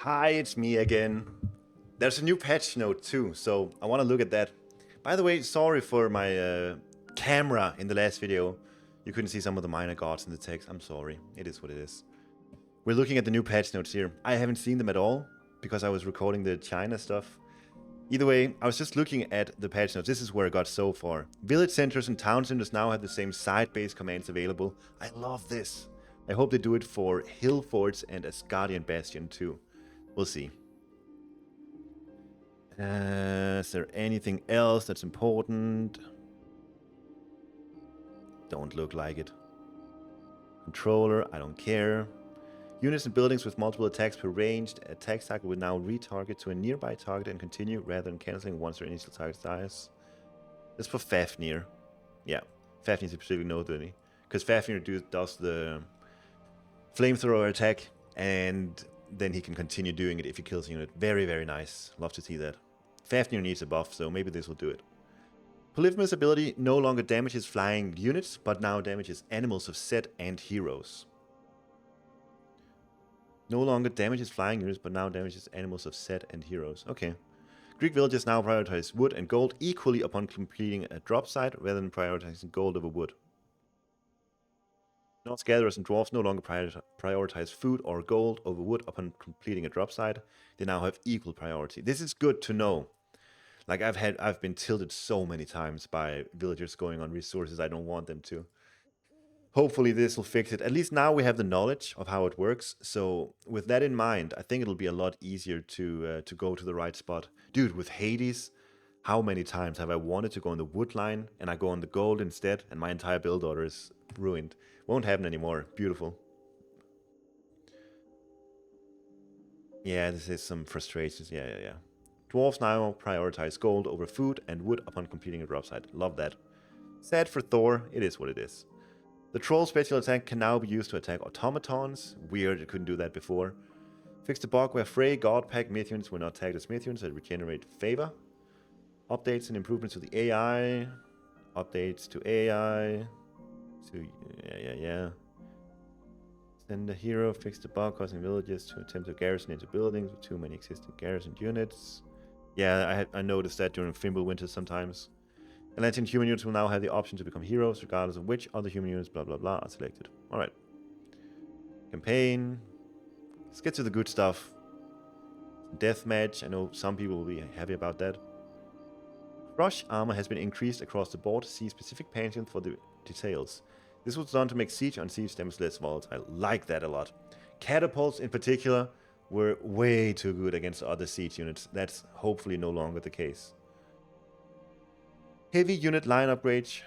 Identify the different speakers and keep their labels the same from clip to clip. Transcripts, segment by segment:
Speaker 1: Hi, it's me again. There's a new patch note too, so I want to look at that. By the way, sorry for my camera in the last video. You couldn't see some of the minor gods in the text. I'm sorry. It is what it is. We're looking at the new patch notes here. I haven't seen them at all because I was recording the China stuff. Either way, I was just looking at the patch notes. This is where I got so far. Village centers and town centers now have the same side-based commands available. I love this. I hope they do it for hill forts and Asgardian Bastion too. We'll see. Is there anything else that's important? Don't look like it. Controller, I don't care. Units and buildings with multiple attacks per ranged attack cycle will now retarget to a nearby target and continue rather than cancelling once their initial target dies. That's for Fafnir. Yeah, Fafnir is specifically noteworthy. Because Fafnir does the flamethrower attack and then he can continue doing it if he kills a unit. Very, very nice. Love to see that. Fafnir needs a buff, so maybe this will do it. Polyphemus ability no longer damages flying units, but now damages animals of set and heroes. No longer damages flying units, but now damages animals of set and heroes. Okay. Greek villages now prioritize wood and gold equally upon completing a drop site, rather than prioritizing gold over wood. Norse gatherers and dwarves no longer prioritize food or gold over wood upon completing a drop site. They now have equal priority. This is good to know. Like I've been tilted so many times by villagers going on resources I don't want them to. Hopefully this will fix it. At least now we have the knowledge of how it works. So with that in mind, I think it'll be a lot easier to go to the right spot. Dude, with Hades, how many times have I wanted to go on the wood line and I go on the gold instead, and my entire build order is ruined. Won't happen anymore. Beautiful. Yeah, this is some frustrations. Yeah. Dwarves now prioritize gold over food and wood upon completing a drop site. Love that. Sad for Thor, it is what it is. The troll special attack can now be used to attack automatons. Weird, it couldn't do that before. Fix the bug where Frey God Pack Mythians were not tagged as Mythians that regenerate favor. Updates and improvements to the AI. Updates to AI. Yeah. Send a hero, fix the bug causing villages to attempt to garrison into buildings with too many existing garrison units. Yeah, I noticed that during Fimbulwinter sometimes. Atlantean human units will now have the option to become heroes, regardless of which other human units, blah blah blah, are selected. Alright. Campaign. Let's get to the good stuff. Deathmatch. I know some people will be happy about that. Crush armor has been increased across the board. See specific pantheon for the details. This was done to make siege on siege damage less volatile. I like that a lot. Catapults in particular were way too good against other siege units. That's hopefully no longer the case. Heavy unit line upgrades,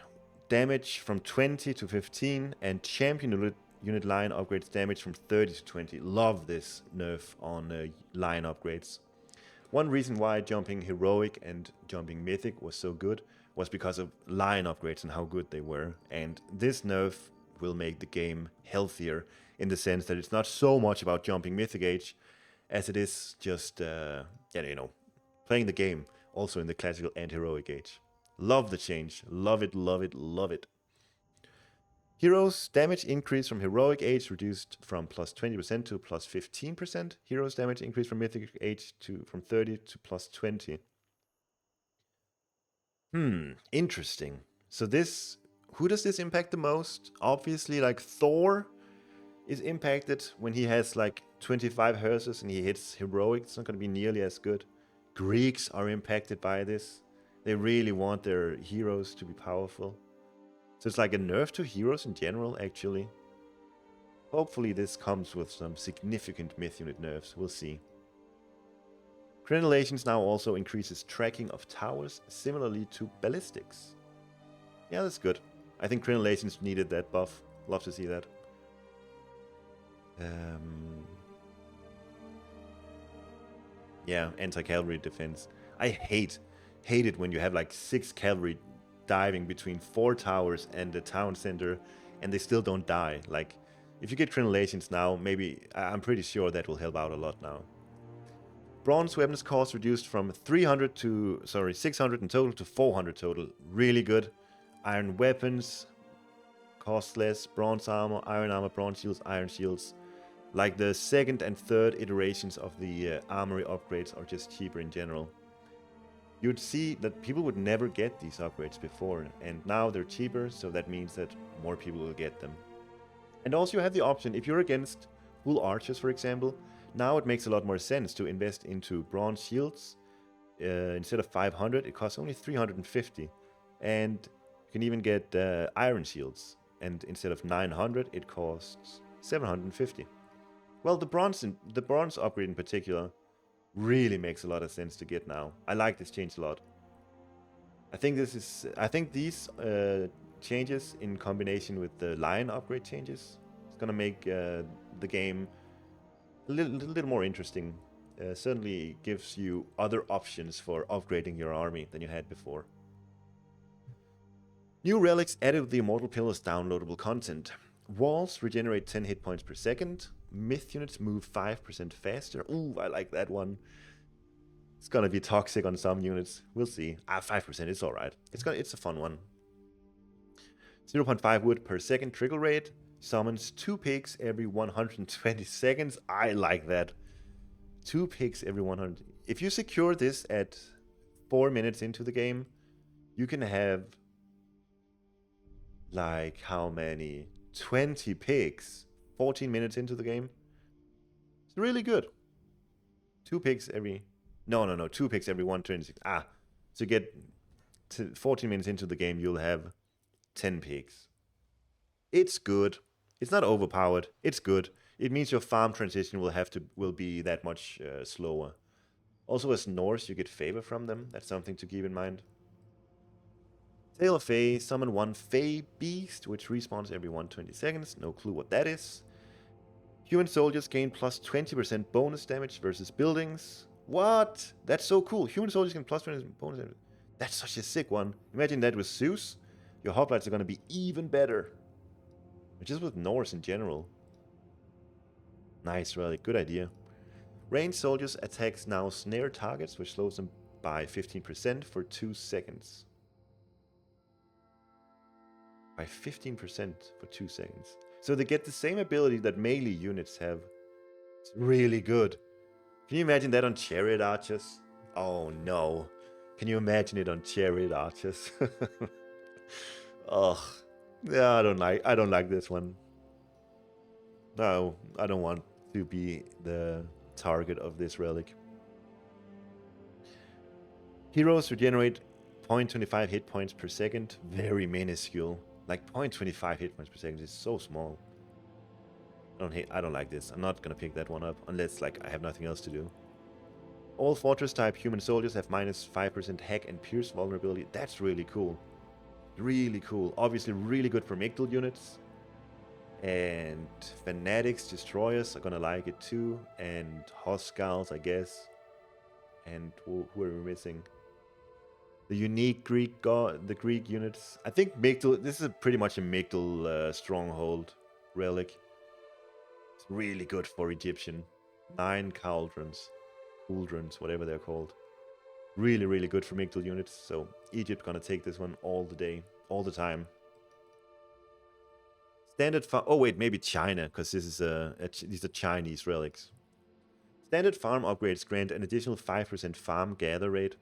Speaker 1: damage from 20 to 15, and champion unit line upgrades damage from 30 to 20. Love this nerf on line upgrades. One reason why jumping heroic and jumping mythic was so good was because of line upgrades and how good they were. And this nerf will make the game healthier in the sense that it's not so much about jumping mythic age as it is just, playing the game also in the classical and heroic age. Love the change. Love it, love it, love it. Heroes damage increase from heroic age reduced from plus 20% to plus 15%. Heroes damage increase from mythic age from 30 to plus 20. Interesting. So who does this impact the most? Obviously, like Thor is impacted when he has like 25 hearses and he hits heroic. It's not going to be nearly as good. Greeks are impacted by this. They really want their heroes to be powerful. So it's like a nerf to heroes in general, actually. Hopefully this comes with some significant myth unit nerfs. We'll see. Crenellations now also increases tracking of towers, similarly to ballistics. Yeah, that's good. I think Crenellations needed that buff. Love to see that. Yeah, anti-cavalry defense. I hate it when you have like 6 cavalry diving between 4 towers and the town center and they still don't die. Like, if you get crenellations now, maybe, I'm pretty sure that will help out a lot now. Bronze weapons cost reduced from 600 in total to 400 total. Really good. Iron weapons cost less. Bronze armor, iron armor, bronze shields, iron shields. Like the second and third iterations of the armory upgrades are just cheaper in general. You'd see that people would never get these upgrades before, and now they're cheaper, so that means that more people will get them. And also you have the option, if you're against full archers, for example, now it makes a lot more sense to invest into bronze shields. Instead of 500, it costs only 350. And you can even get iron shields. And instead of 900, it costs 750. Well, the bronze upgrade in particular really makes a lot of sense to get now. I like this change a lot. I think these changes in combination with the lion upgrade changes is gonna make the game a little more interesting. Certainly gives you other options for upgrading your army than you had before. New relics added with the Immortal Pillars downloadable content. Walls regenerate 10 hit points per second. Myth units move 5% faster. Ooh, I like that one. It's gonna be toxic on some units. We'll see. 5%, it's alright. It's a fun one. 0.5 wood per second trickle rate. Summons 2 pigs every 120 seconds. I like that. 2 pigs every 100. If you secure this at 4 minutes into the game, you can have like how many? 20 pigs 14 minutes into the game. It's really good. 2 pigs every... No. 2 pigs every 126. So you get to 14 minutes into the game, you'll have 10 pigs. It's good. It's not overpowered. It's good. It means your farm transition will be that much slower. Also, as Norse, you get favor from them. That's something to keep in mind. Tale of Fae, summon 1 Fae Beast, which respawns every 120 seconds. No clue what that is. Human soldiers gain plus 20% bonus damage versus buildings. What? That's so cool. Human soldiers gain plus 20% bonus damage. That's such a sick one. Imagine that with Zeus. Your hoplites are going to be even better. Just with Norse in general. Nice, really. Good idea. Ranged soldiers attacks now snare targets, which slows them by 15% for 2 seconds. By 15% for 2 seconds. So they get the same ability that melee units have. It's really good. Can you imagine that on chariot archers? Oh no. Can you imagine it on chariot archers? Ugh. Yeah, I don't like this one. No, I don't want to be the target of this relic. Heroes regenerate 0.25 hit points per second. Very minuscule. Like 0.25 hit points per second is so small. I don't like this. I'm not gonna pick that one up unless like I have nothing else to do. All fortress type human soldiers have minus 5% hack and pierce vulnerability. That's really cool. Really cool. Obviously really good for Migdal units. And Fanatics, Destroyers are gonna like it too. And Huskarls, I guess. And who are we missing? The unique the Greek units. I think Migdal, this is pretty much a Migdal stronghold relic. It's really good for Egyptian. 9 cauldrons, whatever they're called. Really, really good for Migdal units. So Egypt gonna take this one all the time. Standard farm. Oh wait, maybe China, because this is these are Chinese relics. Standard farm upgrades grant an additional 5% farm gather rate.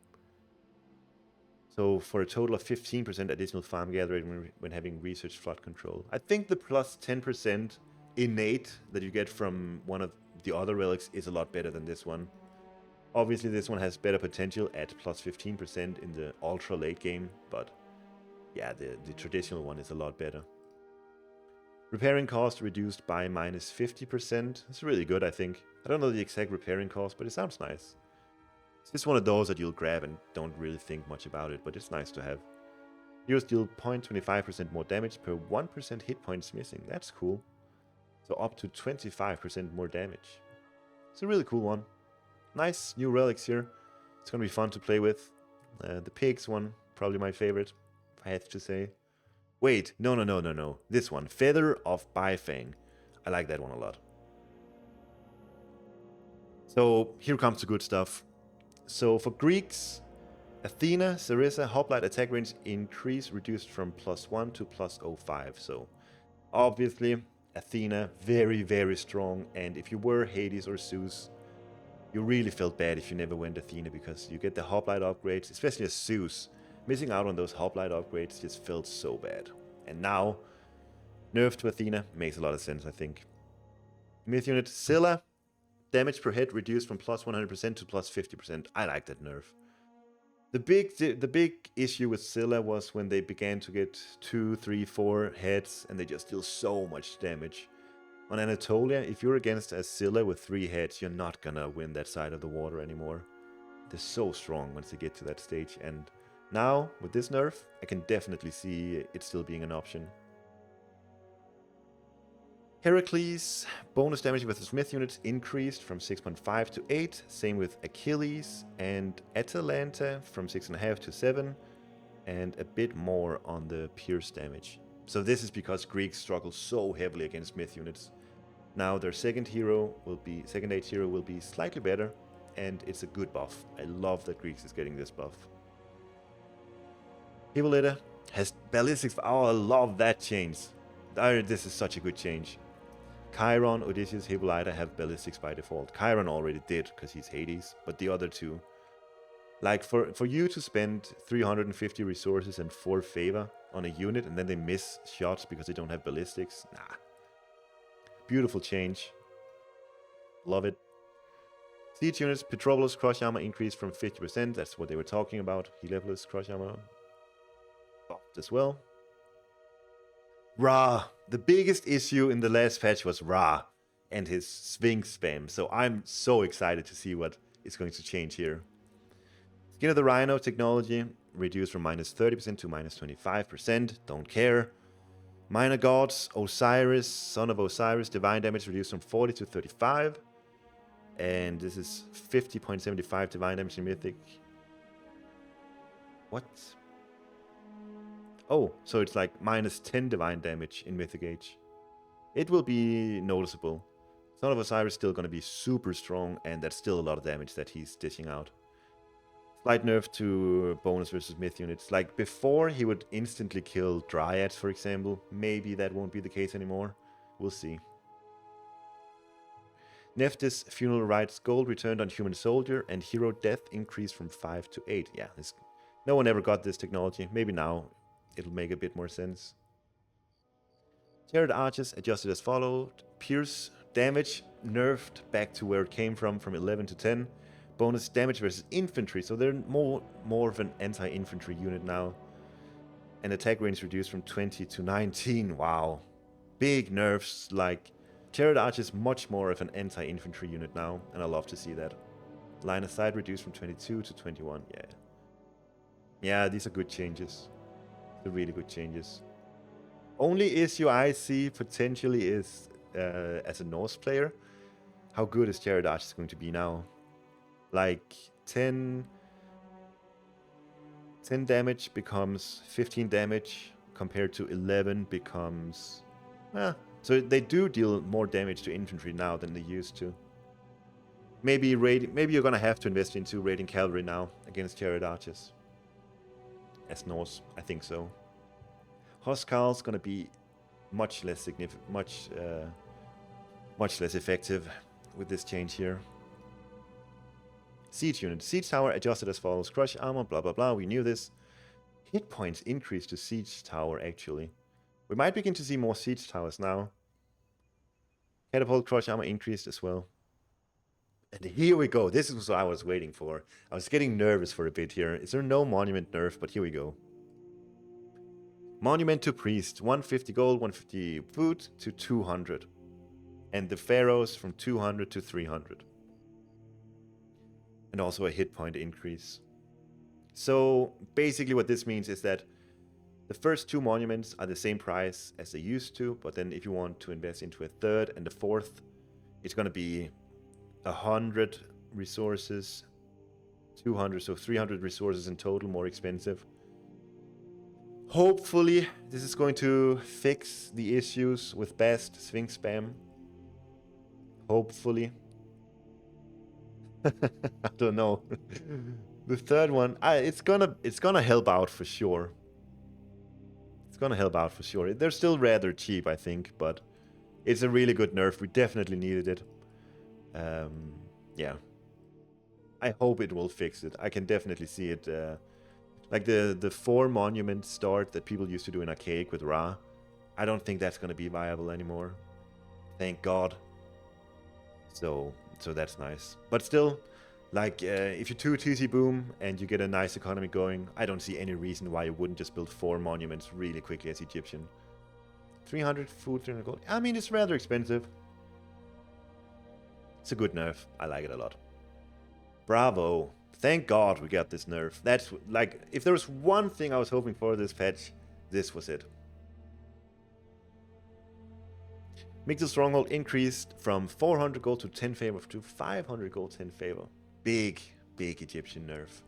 Speaker 1: So for a total of 15% additional farm gather rate when having research flood control. I think the plus 10% innate that you get from one of the other relics is a lot better than this one. Obviously this one has better potential at plus 15% in the ultra late game, but yeah, the traditional one is a lot better. Repairing cost reduced by minus 50%. It's really good, I think. I don't know the exact repairing cost, but it sounds nice. It's just one of those that you'll grab and don't really think much about it, but it's nice to have. Heroes deal 0.25% more damage per 1% hit points missing. That's cool. So up to 25% more damage. It's a really cool one. Nice new relics here. It's gonna be fun to play with. The pigs one, probably my favorite, if I have to say. Wait, no. This one, Feather of Bifang. I like that one a lot. So here comes the good stuff. So for Greeks, Athena, Sarissa, Hoplite attack range increase reduced from +1 to +05. So obviously Athena, very, very strong. And if you were Hades or Zeus, you really felt bad if you never went Athena, because you get the hoplite upgrades, especially as Zeus. Missing out on those hoplite upgrades just felt so bad. And now, nerf to Athena makes a lot of sense, I think. Myth unit Scylla, damage per hit reduced from plus 100% to plus 50%. I like that nerf. The big issue with Scylla was when they began to get 2, 3, 4 heads, and they just deal so much damage. On Anatolia, if you're against a Scylla with 3 heads, you're not gonna win that side of the water anymore. They're so strong once they get to that stage, and now, with this nerf, I can definitely see it still being an option. Heracles, bonus damage with his myth units increased from 6.5 to 8. Same with Achilles and Atalanta from 6.5 to 7. And a bit more on the pierce damage. So this is because Greeks struggle so heavily against myth units. Now their second age hero will be slightly better, and it's a good buff. I love that Greeks is getting this buff. Hippolyta has ballistics. Oh, I love that change. This is such a good change. Chiron, Odysseus, Hippolyta have ballistics by default. Chiron already did, because he's Hades, but the other two. Like, for you to spend 350 resources and 4 favor on a unit, and then they miss shots because they don't have ballistics, nah. Beautiful change. Love it. Siege units, Petropolis crush armor increased from 50%, that's what they were talking about. Heliopolis crush armor buffed as well. Ra. The biggest issue in the last patch was Ra and his Sphinx spam. So I'm so excited to see what is going to change here. Skin of the Rhino technology reduced from minus 30% to minus 25%. Don't care. Minor gods, Osiris, son of Osiris, divine damage reduced from 40 to 35. And this is 50.75 divine damage in Mythic. What? Oh, so it's like minus 10 divine damage in Mythic Age. It will be noticeable. Son of Osiris is still going to be super strong, and that's still a lot of damage that he's dishing out. Slight nerf to bonus versus myth units. Like before, he would instantly kill Dryads, for example. Maybe that won't be the case anymore. We'll see. Nephthys funeral rites gold returned on human soldier, and hero death increased from 5 to 8. Yeah, no one ever got this technology. Maybe now it'll make a bit more sense. Chariot archers adjusted as followed. Pierce damage nerfed back to where it came from 11 to 10. Bonus damage versus infantry, so they're more of an anti-infantry unit now. And attack range reduced from 20 to 19. Wow. Big nerfs. Like, Chariot Archer is much more of an anti-infantry unit now, and I love to see that. Line of sight reduced from 22 to 21. Yeah, these are good changes. They're really good changes. Only issue I see potentially is, as a Norse player, how good is Chariot Archer going to be now? Like 10 damage becomes 15 damage compared to 11 becomes... so they do deal more damage to infantry now than they used to. Maybe you're gonna have to invest into raiding cavalry now against Chariot Archers. As Norse, I think so. Huskarl's gonna be much less significant, much less effective with this change here. Siege unit. Siege tower adjusted as follows. Crush armor, blah blah blah. We knew this. Hit points increased to siege tower, actually. We might begin to see more siege towers now. Catapult crush armor increased as well. And here we go. This is what I was waiting for. I was getting nervous for a bit here. Is there no monument nerf? But here we go. Monument to priest. 150 gold, 150 food to 200. And the pharaohs from 200 to 300. And also a hit point increase. So basically what this means is that the first 2 monuments are the same price as they used to, but then if you want to invest into a third and a fourth, it's going to be 100 resources, 200, so 300 resources in total, more expensive. Hopefully this is going to fix the issues with best Sphinx spam. Hopefully. I don't know. The third one, it's gonna help out for sure. It's gonna help out for sure. They're still rather cheap, I think, but It's a really good nerf. We definitely needed it. Yeah. I hope it will fix it. I can definitely see it. Like the 4 monument start that people used to do in Archaic with Ra. I don't think that's going to be viable anymore. Thank God. So that's nice. But still, like, if you 2 TC Boom and you get a nice economy going, I don't see any reason why you wouldn't just build 4 monuments really quickly as Egyptian. 300 food, 300 gold. I mean, it's rather expensive. It's a good nerf. I like it a lot. Bravo. Thank God we got this nerf. That's, like, if there was one thing I was hoping for this patch, this was it. Mixed Stronghold increased from 400 gold to 10 favor to 500 gold 10 favor. Big Egyptian nerf.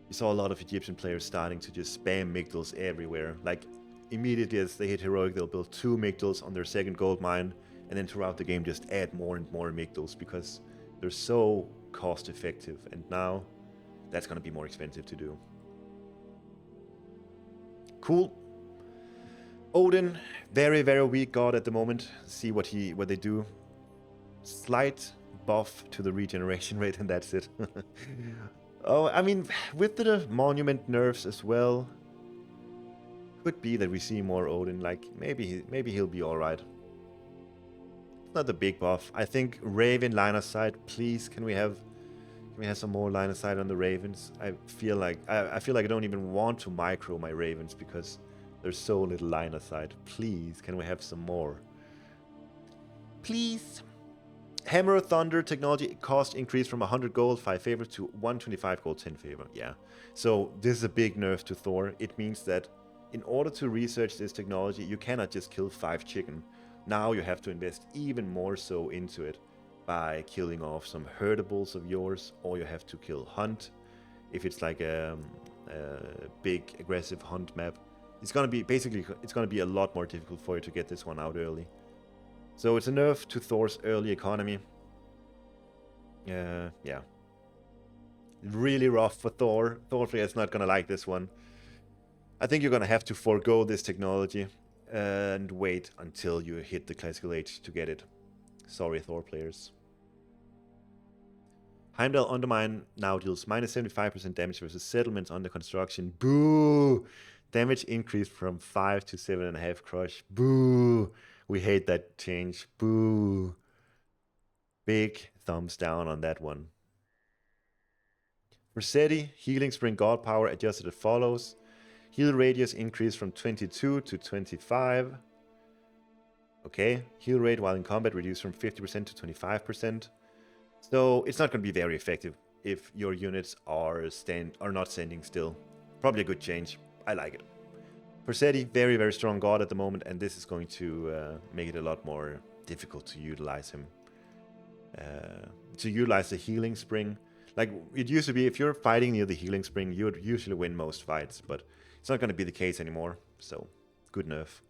Speaker 1: You saw a lot of Egyptian players starting to just spam Migdals everywhere. Like, immediately as they hit Heroic, they'll build 2 Migdals on their second gold mine, and then throughout the game just add more and more Migdals because they're so cost effective, and now that's going to be more expensive to do. Cool. Odin, very weak god at the moment. See what they do. Slight buff to the regeneration rate, and that's it. Oh, I mean, with the monument nerfs as well, could be that we see more Odin. Like, maybe he'll be all right. It's not a big buff. I think Raven line of sight. Please, can we have some more line of sight on the Ravens? I feel like I don't even want to micro my Ravens because there's so little line of sight. Please, can we have some more? Please. Hammer of Thunder technology cost increased from 100 gold 5 favor to 125 gold 10 favor. Yeah. So this is a big nerf to Thor. It means that in order to research this technology, you cannot just kill 5 chicken. Now you have to invest even more so into it by killing off some herdables of yours, or you have to kill hunt. If it's like a big aggressive hunt map, it's gonna be a lot more difficult for you to get this one out early. So it's a nerf to Thor's early economy. Yeah. Really rough for Thor. Thor player's not gonna like this one. I think you're gonna have to forego this technology and wait until you hit the classical age to get it. Sorry, Thor players. Heimdall Undermine now deals minus 75% damage versus settlements under construction. Boo! Damage increased from 5 to 7.5 crush. Boo! We hate that change. Boo! Big thumbs down on that one. Rossetti, Healing Spring God Power adjusted as follows. Heal radius increased from 22 to 25. Okay. Heal rate while in combat reduced from 50% to 25%. So it's not going to be very effective if your units are not standing still. Probably a good change. I like it. Rossetti, very strong god at the moment, and this is going to make it a lot more difficult to utilize him. To utilize the Healing Spring. Like, it used to be, if you're fighting near the Healing Spring, you would usually win most fights, but it's not going to be the case anymore, so good nerf.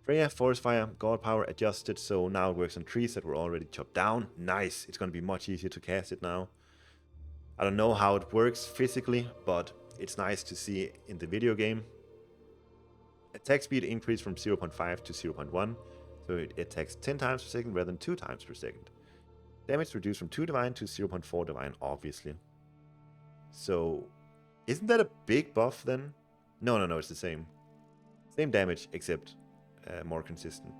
Speaker 1: Freya, Forest Fire, God Power adjusted, so now it works on trees that were already chopped down. Nice, it's going to be much easier to cast it now. I don't know how it works physically, but it's nice to see in the video game. Attack speed increased from 0.5 to 0.1, so it attacks 10 times per second rather than 2 times per second. Damage reduced from 2 divine to 0.4 divine, obviously. So, isn't that a big buff then? No, it's the same. Same damage, except more consistent.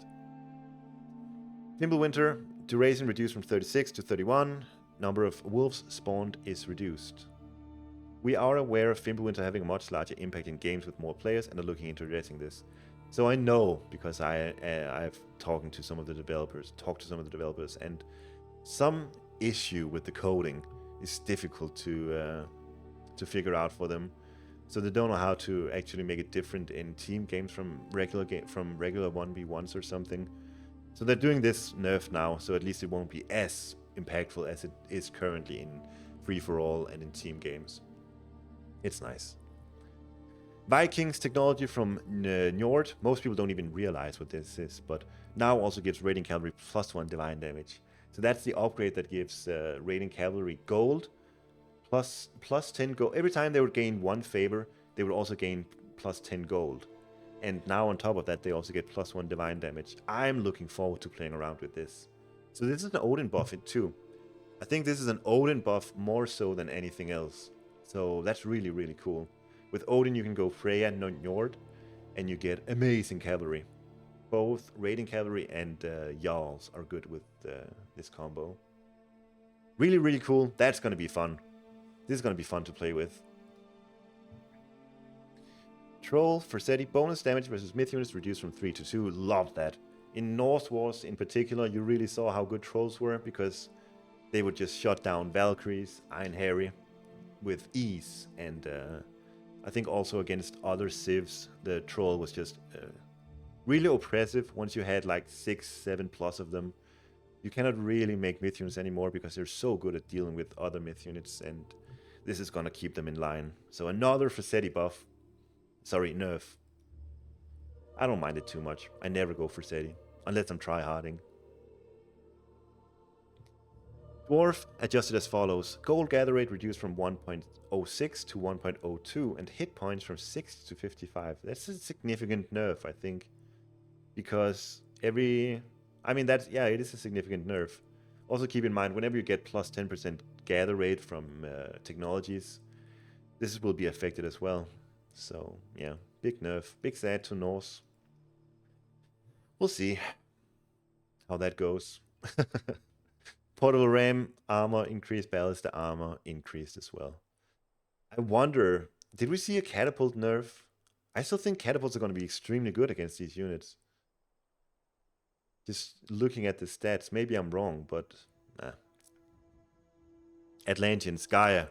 Speaker 1: Fimbulwinter, duration reduced from 36 to 31. Number of wolves spawned is reduced. We are aware of Fimbulwinter having a much larger impact in games with more players and are looking into addressing this. So I know, because I've talked to some of the developers, and some issue with the coding is difficult to figure out for them. So they don't know how to actually make it different in team games from regular 1v1s or something. So they're doing this nerf now, so at least it won't be as impactful as it is currently in free-for-all and in team games. It's nice. Vikings technology from Njord. Most people don't even realize what this is, but now also gives Raiding Cavalry +1 divine damage. So that's the upgrade that gives Raiding Cavalry gold, plus 10 gold. Every time they would gain 1 favor, they would also gain +10 gold. And now on top of that, they also get +1 divine damage. I'm looking forward to playing around with this. So this is an Odin buff too. I think this is an Odin buff more so than anything else. So that's really, really cool. With Odin, you can go Freya, Njord, and you get amazing cavalry. Both raiding cavalry and Jarls are good with this combo. Really, really cool. That's going to be fun. This is going to be fun to play with. Troll for SETI, bonus damage versus myth units reduced from 3 to 2. Love that. In Norse Wars in particular, you really saw how good trolls were because they would just shut down Valkyries, Iron Harry with ease. And I think also against other civs, the troll was just really oppressive once you had like 6, 7+ of them. You cannot really make myth units anymore because they're so good at dealing with other myth units, and this is gonna keep them in line. So another Forseti buff. Sorry, nerf. I don't mind it too much. I never go for SETI, unless I'm tryharding. Dwarf adjusted as follows. Gold gather rate reduced from 1.06 to 1.02, and hit points from 60 to 55. That's a significant nerf, I think. Because every... I mean, that's... yeah, it is a significant nerf. Also keep in mind, whenever you get plus 10% gather rate from technologies, this will be affected as well. So, yeah, big nerf. Big sad to Norse. We'll see how that goes. Portable Ram armor increased, ballista armor increased as well. I wonder, did we see a catapult nerf? I still think catapults are going to be extremely good against these units. Just looking at the stats, maybe I'm wrong, but nah. Atlantean, Gaia.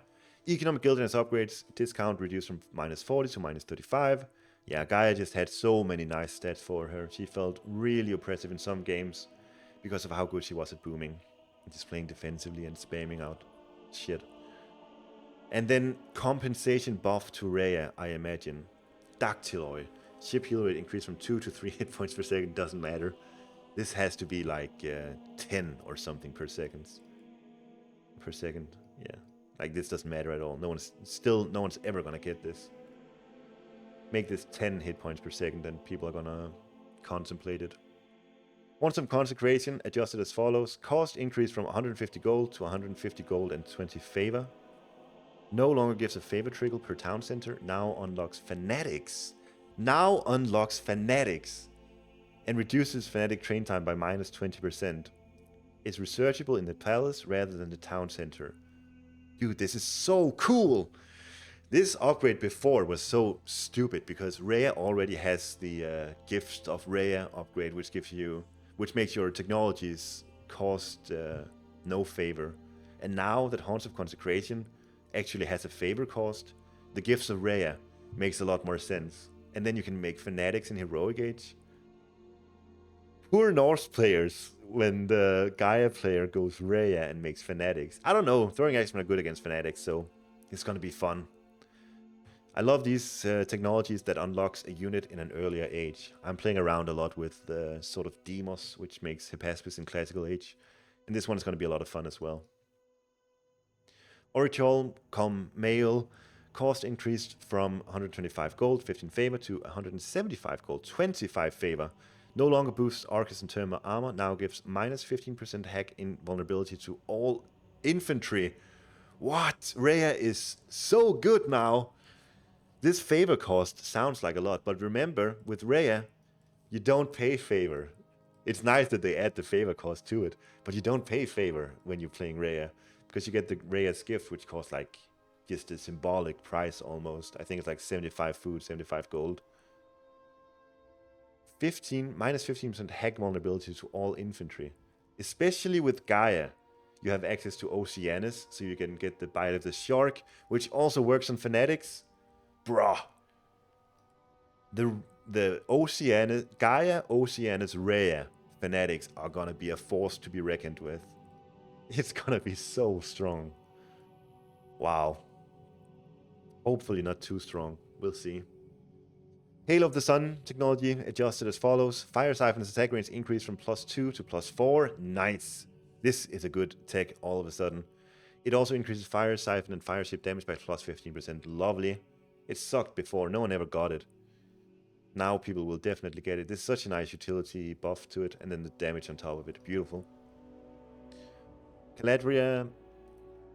Speaker 1: Economic guildiness upgrades, discount reduced from -40 to -35. Yeah, Gaia just had so many nice stats for her. She felt really oppressive in some games because of how good she was at booming. Just playing defensively and spamming out shit. And then compensation buff to Rhea, I imagine. Dactyloid. Ship heal rate increased from 2 to 3 hit points per second, doesn't matter. This has to be like 10 or something per second. Yeah. Like, this doesn't matter at all. No one's ever gonna get this. Make this 10 hit points per second, and people are gonna contemplate it. Want some consecration adjusted as follows. Cost increased from 150 gold to 150 gold and 20 favor. No longer gives a favor trigger per town center. Now unlocks fanatics. And reduces fanatic train time by -20%. Is researchable in the palace rather than the town center. Dude, this is so cool! This upgrade before was so stupid because Rhea already has the Gift of Rhea upgrade, which makes your technologies cost no favor. And now that Haunts of Consecration actually has a favor cost, the Gifts of Rhea makes a lot more sense. And then you can make Fanatics in Heroic Age. Poor Norse players when the Gaia player goes Rhea and makes Fanatics. I don't know, Throwing Axemen are good against Fanatics, so it's gonna be fun. I love these technologies that unlocks a unit in an earlier age. I'm playing around a lot with the sort of Demos, which makes Hippaspis in Classical Age. And this one is going to be a lot of fun as well. Orichol, male, cost increased from 125 gold, 15 favor, to 175 gold, 25 favor. No longer boosts Arcus and Terma armor, now gives -15% hack in vulnerability to all infantry. What? Rhea is so good now! This favor cost sounds like a lot, but remember, with Rhea, you don't pay favor. It's nice that they add the favor cost to it, but you don't pay favor when you're playing Rhea, because you get the Rhea's gift, which costs like just a symbolic price almost. I think it's like 75 food, 75 gold. -15% hack vulnerability to all infantry. Especially with Gaia, you have access to Oceanus, so you can get the Bite of the Shark, which also works on Fanatics. Bruh. The Oceanus, Gaia, Oceanus, Rhea Fanatics are gonna be a force to be reckoned with. It's gonna be so strong. Wow. Hopefully not too strong. We'll see. Hail of the Sun technology adjusted as follows. Fire Siphon's attack range increased from +2 to +4. Nice. This is a good tech all of a sudden. It also increases Fire Siphon and Fire Ship damage by +15%. Lovely. It sucked before. No one ever got it. Now people will definitely get it. This is such a nice utility buff to it, and then the damage on top of it. Beautiful. Caladria,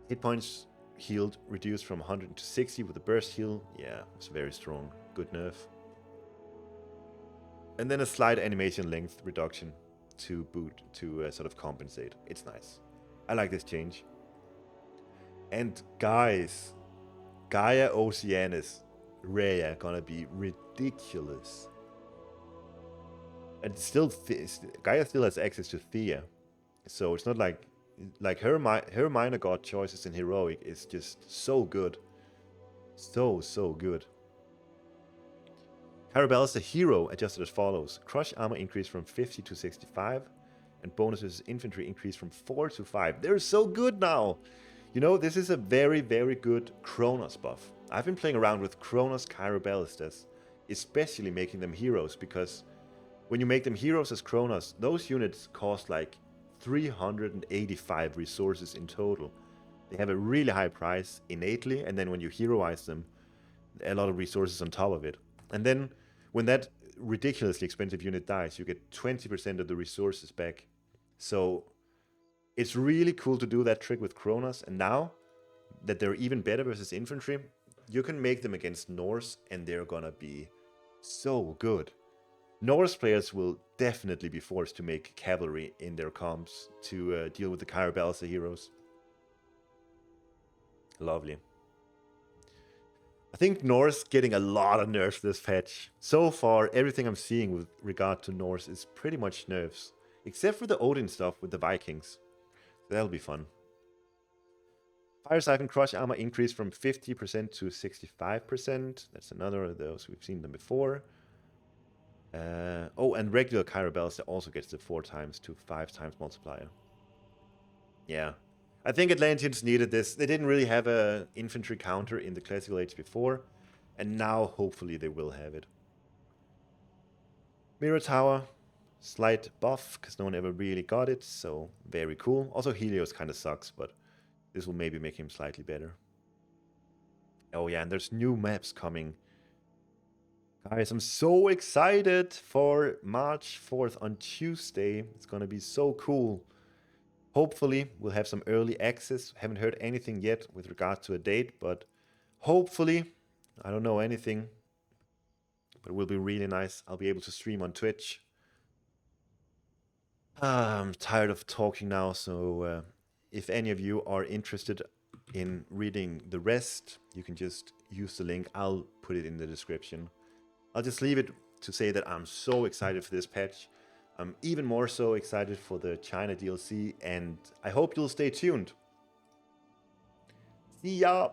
Speaker 1: hit points healed reduced from 100 to 60 with a burst heal. Yeah, it's very strong. Good nerf. And then a slight animation length reduction to sort of compensate. It's nice. I like this change. And guys, Gaia Oceanus Rhea gonna be ridiculous. And still, Gaia still has access to Thea, so it's not like her minor god choices in heroic is just so good, so good. Carabella's the hero adjusted as follows: crush armor increase from 50 to 65, and bonuses infantry increase from 4 to 5. They're so good now. You know, this is a very, very good Kronos buff. I've been playing around with Kronos Carabellistas, especially making them heroes, because when you make them heroes as Kronos, those units cost like 385 resources in total. They have a really high price innately, and then when you heroize them, a lot of resources on top of it. And then when that ridiculously expensive unit dies, you get 20% of the resources back. So it's really cool to do that trick with Kronos, and now that they're even better versus infantry, you can make them against Norse, and they're gonna be so good. Norse players will definitely be forced to make cavalry in their comps to deal with the Carabelsa heroes. Lovely. I think Norse getting a lot of nerfs this patch. So far, everything I'm seeing with regard to Norse is pretty much nerfs, except for the Odin stuff with the Vikings. That'll be fun. Fire Siphon Crush armor increased from 50% to 65%. That's another of those. We've seen them before. Oh, and regular Carabells also gets the 4 times to 5 times multiplier. Yeah. I think Atlanteans needed this. They didn't really have an infantry counter in the Classical Age before, and now hopefully they will have it. Mirror Tower, slight buff, because no one ever really got it, so very cool. Also Helios kind of sucks, but this will maybe make him slightly better. Oh yeah, and there's new maps coming. Guys, I'm so excited for March 4th on Tuesday. It's gonna be so cool. Hopefully, we'll have some early access. Haven't heard anything yet with regard to a date, but hopefully, I don't know anything, but it will be really nice. I'll be able to stream on Twitch. I'm tired of talking now, so if any of you are interested in reading the rest, you can just use the link. I'll put it in the description. I'll just leave it to say that I'm so excited for this patch. I'm even more so excited for the China DLC, and I hope you'll stay tuned. See ya!